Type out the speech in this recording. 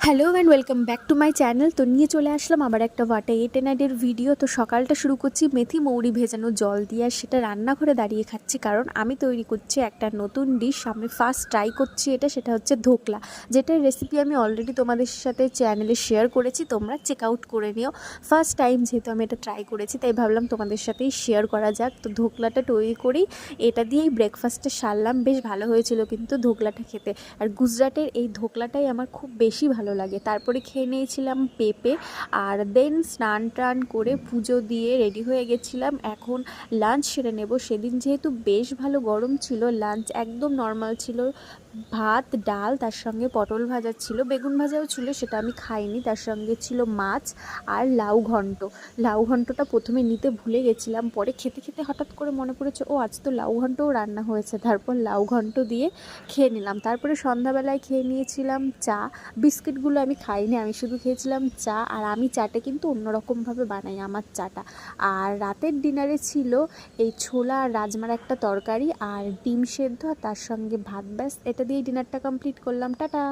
Hello and welcome back to my channel. তো নিয়ে চলে আসলাম আবার একটা হোয়াট এ নাইটের ভিডিও। তো সকালটা শুরু করছি মেথি মৌরি ভেজানো জল দিয়ে, আর সেটা রান্নাঘরে দাঁড়িয়ে খাচ্ছি, কারণ আমি তৈরি করছি একটা নতুন ডিশ। আমি ফার্স্ট ট্রাই করছি সেটা হচ্ছে ধোকলা, যেটার রেসিপি আমি অলরেডি তোমাদের সাথে চ্যানেলে শেয়ার করেছি, তোমরা চেক আউট করে নিও। ফার্স্ট টাইম যেহেতু আমি এটা ট্রাই করেছি, তাই ভাবলাম তোমাদের সাথেই শেয়ার করা যাক। তো ধোকলাটা তৈরি করি, এটা দিয়েই ব্রেকফাস্টে সারলাম। বেশ ভালো হয়েছিল কিন্তু ধোকলাটা খেতে, আর গুজরাটের এই ধোকলাটাই আমার খুব বেশি ভালো লাগে। তারপরে খেয়ে নিয়েছিলাম পেঁপে, আর দেন স্নান টান করে পুজো দিয়ে রেডি হয়ে গেছিলাম। এখন লাঞ্চ সেরে নেব। সেদিন যেহেতু বেশ ভালো গরম ছিল, লাঞ্চ একদম নর্মাল ছিল, ভাত ডাল, তার সঙ্গে পটল ভাজা ছিল, বেগুন ভাজাও ছিল, সেটা আমি খাইনি। তার সঙ্গে ছিল মাছ আর লাউ ঘন্ট। লাউ ঘন্টটা প্রথমে নিতে ভুলে গেছিলাম, পরে খেতে খেতে হঠাৎ করে মনে পড়েছে ও আজ তো লাউ ঘন্টও রান্না হয়েছে। তারপর লাউ ঘন্ট দিয়ে খেয়ে নিলাম। তারপরে সন্ধ্যাবেলায় খেয়ে নিয়েছিলাম চা। বিস্কিটগুলো আমি খাইনি, আমি শুধু খেয়েছিলাম চা। আর আমি চাটা কিন্তু অন্যরকমভাবে বানাই আমার চাটা। আর রাতের ডিনারে ছিল এই ছোলা আর রাজমার একটা তরকারি আর ডিম সেদ্ধ, আর তার সঙ্গে ভাত। ব্যাস, এটা দিয়ে ডিনারটা কমপ্লিট করলাম। টাটা।